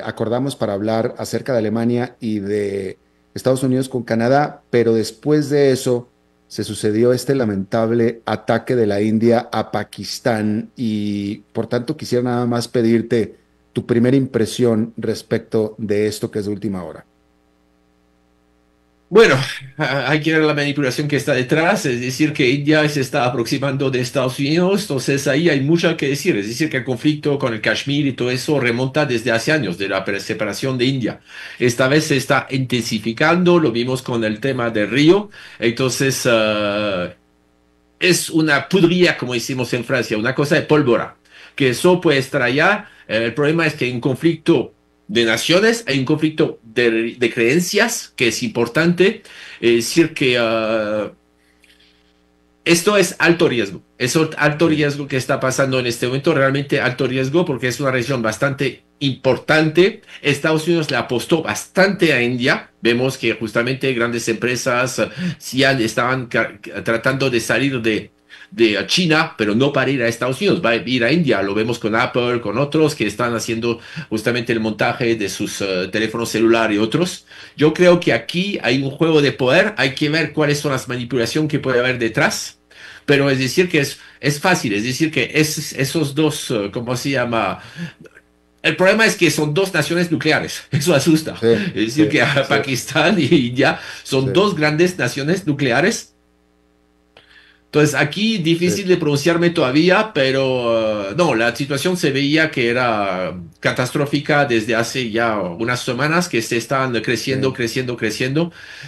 acordamos para hablar acerca de Alemania y de Estados Unidos con Canadá, pero después de eso se sucedió este lamentable ataque de la India a Pakistán y por tanto quisiera nada más pedirte tu primera impresión respecto de esto que es de última hora. Bueno, hay que ver la manipulación que está detrás, es decir, que India se está aproximando de Estados Unidos, entonces ahí hay mucho que decir, es decir, que el conflicto con el Kashmir y todo eso remonta desde hace años, de la separación de India. Esta vez se está intensificando, lo vimos con el tema del río, entonces es una pudrilla, como decimos en Francia, una cosa de pólvora, que eso puede estallar. El problema es que hay un conflicto de naciones, hay un conflicto de creencias que es importante, es decir que esto es alto riesgo, riesgo que está pasando en este momento, realmente alto riesgo porque es una región bastante importante. Estados Unidos le apostó bastante a India, vemos que justamente grandes empresas ya estaban tratando de salir de China, pero no para ir a Estados Unidos, va a ir a India. Lo vemos con Apple, con otros que están haciendo justamente el montaje de sus teléfonos celulares y otros. Yo creo que aquí hay un juego de poder, hay que ver cuáles son las manipulaciones que puede haber detrás, pero es decir que es fácil, es decir que esos dos, ¿cómo se llama? El problema es que son dos naciones nucleares, eso asusta. Sí, es decir que Pakistán y India son dos grandes naciones nucleares. Entonces aquí difícil de pronunciarme todavía, pero no, la situación se veía que era catastrófica desde hace ya unas semanas, que se están creciendo.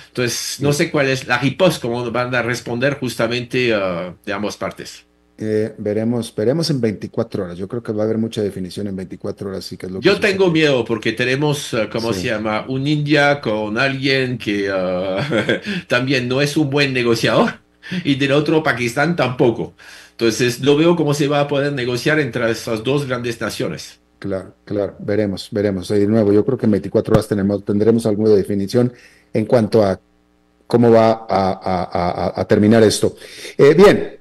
Entonces no sé cuál es la riposte, cómo van a responder justamente de ambas partes. Veremos en 24 horas. Yo creo que va a haber mucha definición en 24 horas. Sí, que es lo que yo tengo miedo porque tenemos, ¿cómo se llama? Un India con alguien que también no es un buen negociador. Y del otro Pakistán tampoco. Entonces lo veo cómo se va a poder negociar entre esas dos grandes naciones. Claro, veremos. De nuevo, yo creo que en 24 horas tendremos alguna definición en cuanto a cómo va a terminar esto. Bien,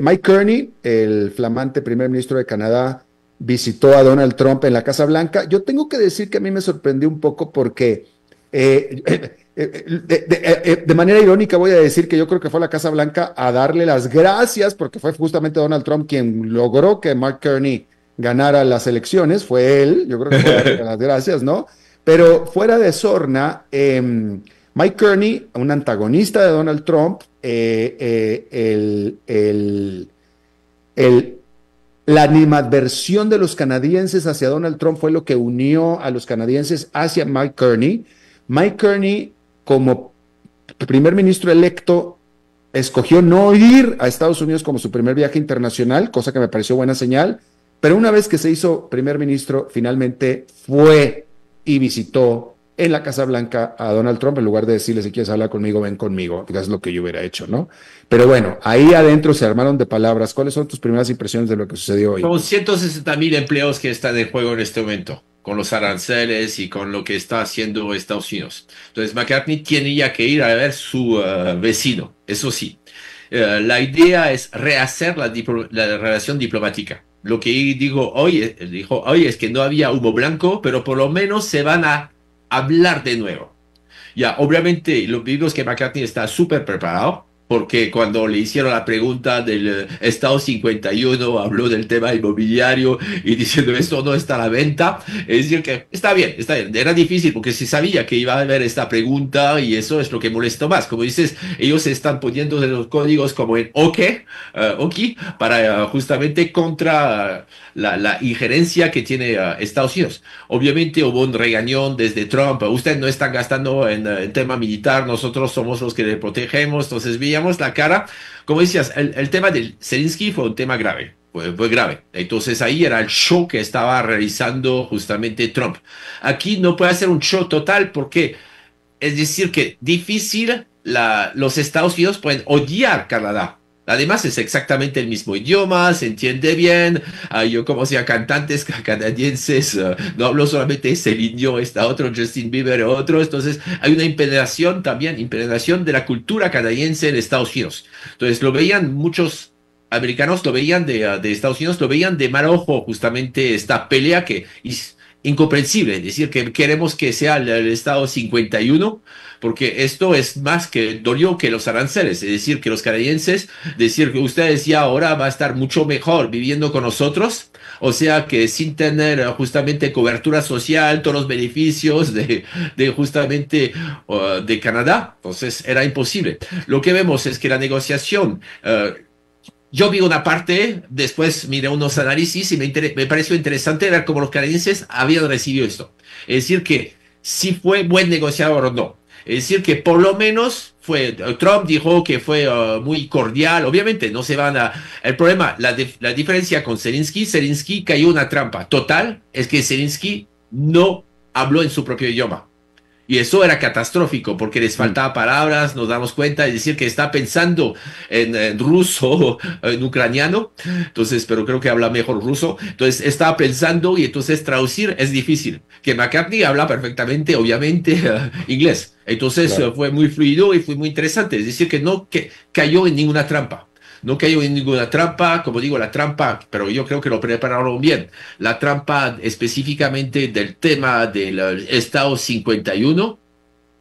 Mike Carney, el flamante primer ministro de Canadá, visitó a Donald Trump en la Casa Blanca. Yo tengo que decir que a mí me sorprendió un poco porque de manera irónica voy a decir que yo creo que fue a la Casa Blanca a darle las gracias porque fue justamente Donald Trump quien logró que Mark Carney ganara las elecciones, fue él, yo creo que fue a darle las gracias, ¿no? Pero fuera de sorna, Mike Carney, un antagonista de Donald Trump, la animadversión de los canadienses hacia Donald Trump fue lo que unió a los canadienses hacia Mike Carney. Mike Carney, como primer ministro electo, escogió no ir a Estados Unidos como su primer viaje internacional, cosa que me pareció buena señal, pero una vez que se hizo primer ministro, finalmente fue y visitó en la Casa Blanca a Donald Trump en lugar de decirle, si quieres hablar conmigo, ven conmigo, que es lo que yo hubiera hecho, ¿no? Pero bueno, ahí adentro se armaron de palabras. ¿Cuáles son tus primeras impresiones de lo que sucedió hoy? Son 160,000 empleos que están en juego en este momento, con los aranceles y con lo que está haciendo Estados Unidos. Entonces McCartney tenía que ir a ver su vecino, eso sí. La idea es rehacer la relación diplomática. Lo que dijo hoy es que no había humo blanco, pero por lo menos se van a hablar de nuevo. Ya, obviamente, lo vimos que McCartney está súper preparado, porque cuando le hicieron la pregunta del Estado 51, habló del tema inmobiliario y diciendo esto no está a la venta. Es decir, que está bien. Era difícil porque se sabía que iba a haber esta pregunta y eso es lo que molestó más. Como dices, ellos se están poniendo de los códigos como en OK, para justamente contra la injerencia que tiene Estados Unidos. Obviamente hubo un regañón desde Trump. Ustedes no están gastando en tema militar, nosotros somos los que le protegemos. Entonces veíamos la cara. Como decías, el tema de Zelensky fue un tema grave. Fue grave. Entonces ahí era el show que estaba realizando justamente Trump. Aquí no puede hacer un show total porque es decir que difícil, los Estados Unidos pueden odiar Canadá. Además es exactamente el mismo idioma, se entiende bien. Yo como sea cantantes canadienses, no hablo solamente de Celine Dion, está otro, Justin Bieber, otro. Entonces hay una impregnación de la cultura canadiense en Estados Unidos. Entonces lo veían muchos americanos, lo veían de Estados Unidos, lo veían de mal ojo justamente esta pelea que es incomprensible. Es decir, que queremos que sea el Estado 51, porque esto es más que dolió que los aranceles, es decir, que los canadienses, decir que ustedes ya ahora va a estar mucho mejor viviendo con nosotros, o sea que sin tener justamente cobertura social, todos los beneficios de justamente de Canadá, entonces era imposible. Lo que vemos es que la negociación, yo vi una parte, después miré unos análisis y me pareció interesante ver cómo los canadienses habían recibido esto. Es decir, que si fue buen negociador o no. Es decir, que por lo menos Trump dijo que fue muy cordial. Obviamente no se van a... El problema, la diferencia con Zelensky cayó en una trampa total, es que Zelensky no habló en su propio idioma. Y eso era catastrófico porque les faltaba palabras, nos damos cuenta, es decir, que está pensando en ruso, en ucraniano, entonces, pero creo que habla mejor ruso, entonces estaba pensando y entonces traducir es difícil. Que McCartney habla perfectamente, obviamente, inglés, entonces claro. Fue muy fluido y fue muy interesante, es decir, que cayó en ninguna trampa. No cayó en ninguna trampa, como digo, la trampa, pero yo creo que lo prepararon bien. La trampa específicamente del tema del Estado 51.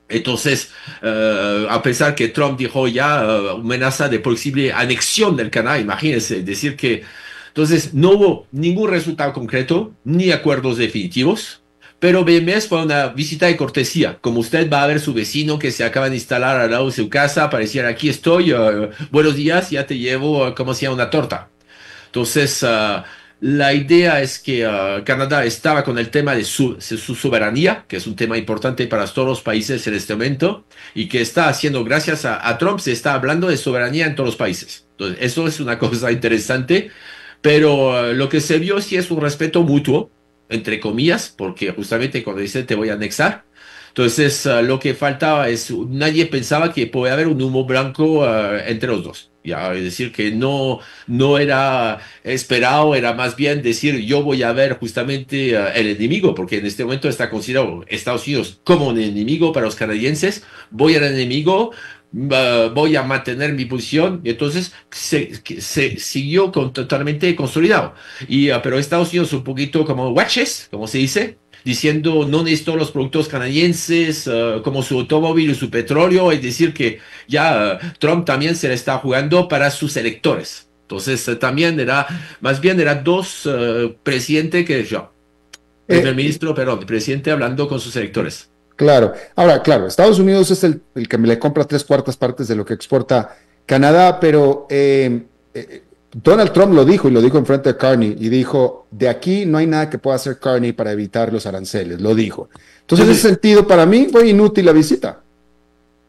Entonces, a pesar que Trump dijo ya amenaza de posible anexión del Canadá, imagínense, decir que... Entonces, no hubo ningún resultado concreto, ni acuerdos definitivos. Pero BMS fue una visita de cortesía, como usted va a ver su vecino que se acaba de instalar al lado de su casa, pareciera aquí estoy, buenos días, ya te llevo como sea una torta. Entonces, la idea es que Canadá estaba con el tema de su soberanía, que es un tema importante para todos los países en este momento, y que está haciendo, gracias a Trump, se está hablando de soberanía en todos los países. Entonces, eso es una cosa interesante, pero lo que se vio sí es un respeto mutuo, entre comillas, porque justamente cuando dice te voy a anexar, entonces lo que faltaba es, nadie pensaba que podía haber un humo blanco entre los dos. Ya, es decir, que no era esperado, era más bien decir yo voy a ver justamente el enemigo, porque en este momento está considerado Estados Unidos como un enemigo para los canadienses, voy al enemigo, voy a mantener mi posición, y entonces se siguió totalmente consolidado. Pero Estados Unidos un poquito como watches, como se dice, diciendo no necesito los productos canadienses como su automóvil y su petróleo, es decir que ya Trump también se le está jugando para sus electores. Entonces también más bien era dos presidentes que yo, primer ministro, perdón, presidente hablando con sus electores. Claro. Ahora, claro, Estados Unidos es el que me le compra 3/4 partes de lo que exporta Canadá, pero Donald Trump lo dijo, y lo dijo en frente de Carney, y dijo, de aquí no hay nada que pueda hacer Carney para evitar los aranceles, lo dijo. Entonces, en ese sentido, para mí fue inútil la visita.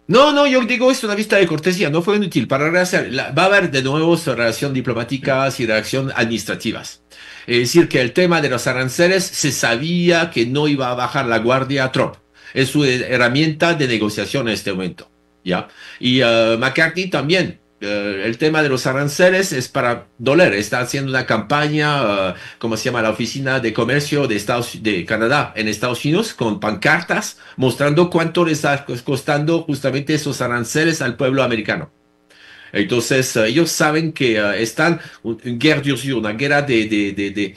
No, yo digo, es una vista de cortesía, no fue inútil para rehacer. Va a haber de nuevo relaciones diplomáticas y relaciones administrativas. Es decir, que el tema de los aranceles se sabía que no iba a bajar la guardia a Trump. Es su herramienta de negociación en este momento, ¿ya? Y McCarthy también. El tema de los aranceles es para doler. Está haciendo una campaña, ¿cómo se llama? La Oficina de Comercio de Canadá en Estados Unidos, con pancartas mostrando cuánto les está costando justamente esos aranceles al pueblo americano. Entonces, ellos saben que están en guerra d'usure, una guerra de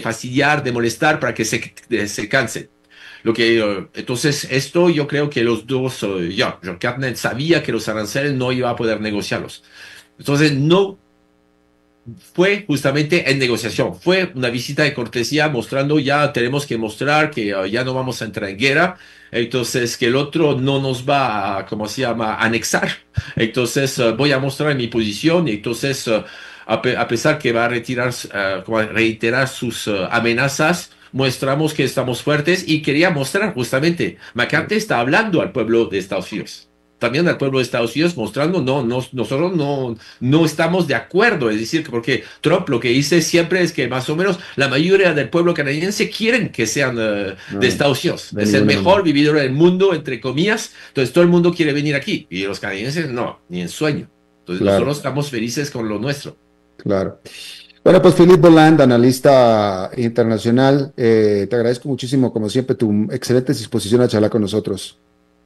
fastidiar, de molestar para que se cansen. Entonces, esto yo creo que los dos, John Cartner sabía que los aranceles no iba a poder negociarlos. Entonces, no fue justamente en negociación, fue una visita de cortesía mostrando ya tenemos que mostrar que ya no vamos a entrar en guerra, entonces que el otro no nos va a, ¿cómo se llama?, anexar. Entonces, voy a mostrar mi posición y entonces, a pesar que va a reiterar sus amenazas, mostramos que estamos fuertes y quería mostrar justamente, McCarthy está hablando al pueblo de Estados Unidos, también al pueblo de Estados Unidos mostrando, nosotros no estamos de acuerdo, es decir, porque Trump lo que dice siempre es que más o menos la mayoría del pueblo canadiense quieren que sean de Estados Unidos, es el mejor vividor del mundo, entre comillas, entonces todo el mundo quiere venir aquí y los canadienses no, ni en sueño, entonces nosotros estamos felices con lo nuestro. Claro. Bueno, pues Philippe Boland, analista internacional, te agradezco muchísimo, como siempre, tu excelente disposición a charlar con nosotros.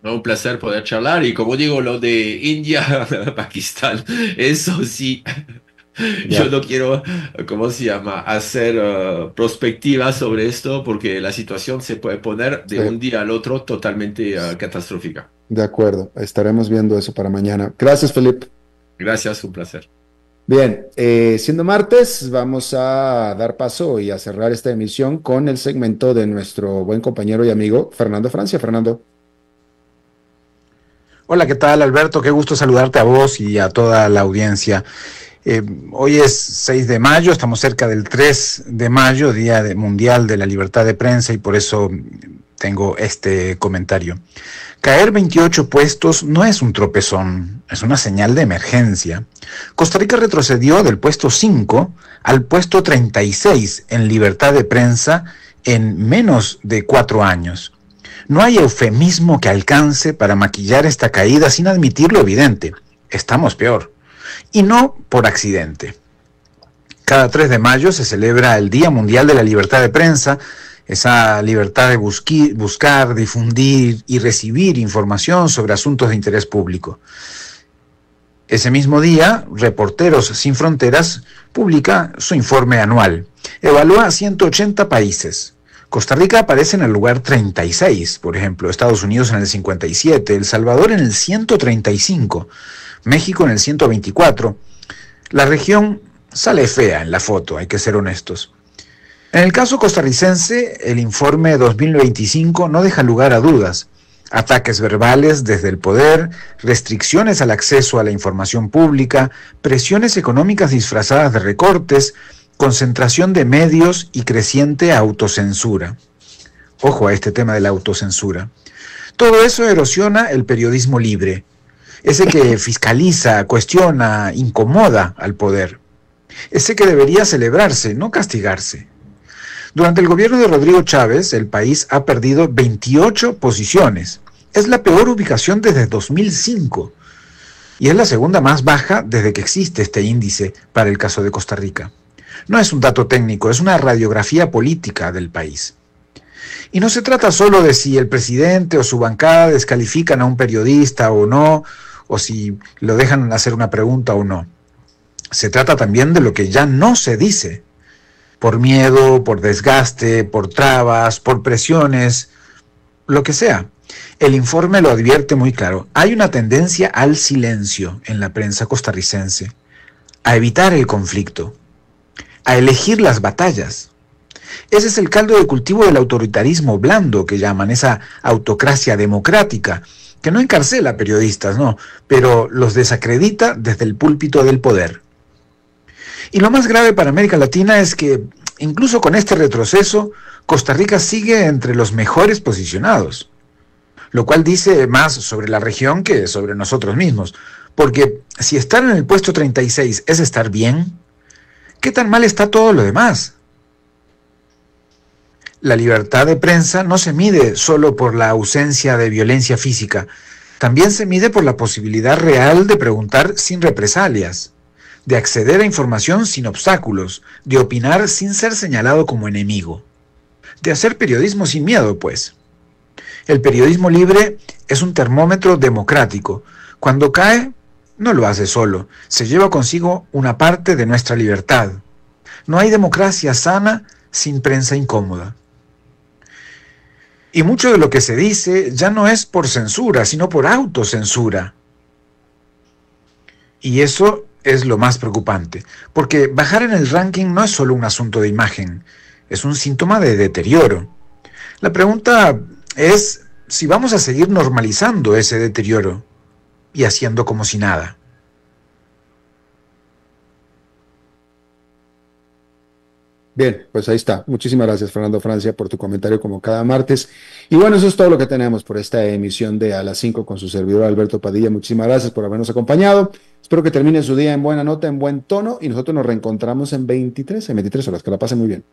Un placer poder charlar y como digo, lo de India, Pakistán, eso sí, yo no quiero, ¿cómo se llama?, hacer prospectiva sobre esto porque la situación se puede poner de un día al otro totalmente catastrófica. De acuerdo, estaremos viendo eso para mañana. Gracias, Philippe. Gracias, un placer. Bien, siendo martes, vamos a dar paso y a cerrar esta emisión con el segmento de nuestro buen compañero y amigo Fernando Francia. Fernando. Hola, ¿qué tal, Alberto? Qué gusto saludarte a vos y a toda la audiencia. Hoy es 6 de mayo, estamos cerca del 3 de mayo, Día Mundial de la Libertad de Prensa, y por eso tengo este comentario. Caer 28 puestos no es un tropezón, es una señal de emergencia. Costa Rica retrocedió del puesto 5 al puesto 36 en libertad de prensa en menos de 4 años. No hay eufemismo que alcance para maquillar esta caída sin admitir lo evidente. Estamos peor. Y no por accidente. Cada 3 de mayo se celebra el Día Mundial de la Libertad de Prensa, esa libertad de buscar, difundir y recibir información sobre asuntos de interés público. Ese mismo día, Reporteros Sin Fronteras publica su informe anual. Evalúa 180 países. Costa Rica aparece en el lugar 36, por ejemplo, Estados Unidos en el 57, El Salvador en el 135, México en el 124. La región sale fea en la foto, hay que ser honestos. En el caso costarricense, el informe 2025 no deja lugar a dudas. Ataques verbales desde el poder, restricciones al acceso a la información pública, presiones económicas disfrazadas de recortes, concentración de medios y creciente autocensura. Ojo a este tema de la autocensura. Todo eso erosiona el periodismo libre, ese que fiscaliza, cuestiona, incomoda al poder. Ese que debería celebrarse, no castigarse. Durante el gobierno de Rodrigo Chávez, el país ha perdido 28 posiciones. Es la peor ubicación desde 2005 y es la segunda más baja desde que existe este índice para el caso de Costa Rica. No es un dato técnico, es una radiografía política del país. Y no se trata solo de si el presidente o su bancada descalifican a un periodista o no, o si lo dejan hacer una pregunta o no. Se trata también de lo que ya no se dice. Por miedo, por desgaste, por trabas, por presiones, lo que sea. El informe lo advierte muy claro. Hay una tendencia al silencio en la prensa costarricense, a evitar el conflicto, a elegir las batallas. Ese es el caldo de cultivo del autoritarismo blando que llaman, esa autocracia democrática, que no encarcela a periodistas, no, pero los desacredita desde el púlpito del poder. Y lo más grave para América Latina es que, incluso con este retroceso, Costa Rica sigue entre los mejores posicionados. lo cual dice más sobre la región que sobre nosotros mismos. Porque si estar en el puesto 36 es estar bien, ¿qué tan mal está todo lo demás? La libertad de prensa no se mide solo por la ausencia de violencia física, también se mide por la posibilidad real de preguntar sin represalias, de acceder a información sin obstáculos, de opinar sin ser señalado como enemigo, de hacer periodismo sin miedo, pues. El periodismo libre es un termómetro democrático. Cuando cae, no lo hace solo, se lleva consigo una parte de nuestra libertad. No hay democracia sana sin prensa incómoda. Y mucho de lo que se dice ya no es por censura, sino por autocensura. Y eso es lo más preocupante, porque bajar en el ranking no es solo un asunto de imagen, es un síntoma de deterioro. La pregunta es si vamos a seguir normalizando ese deterioro y haciendo como si nada. Bien, pues ahí está. Muchísimas gracias, Fernando Francia, por tu comentario como cada martes. Y bueno, eso es todo lo que tenemos por esta emisión de A las 5 con su servidor Alberto Padilla. Muchísimas gracias por habernos acompañado. Espero que termine su día en buena nota, en buen tono, y nosotros nos reencontramos en 23 horas. Que la pasen muy bien.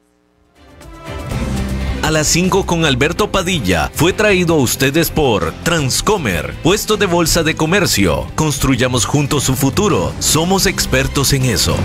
A las 5 con Alberto Padilla fue traído a ustedes por Transcomer, puesto de bolsa de comercio. Construyamos juntos su futuro. Somos expertos en eso.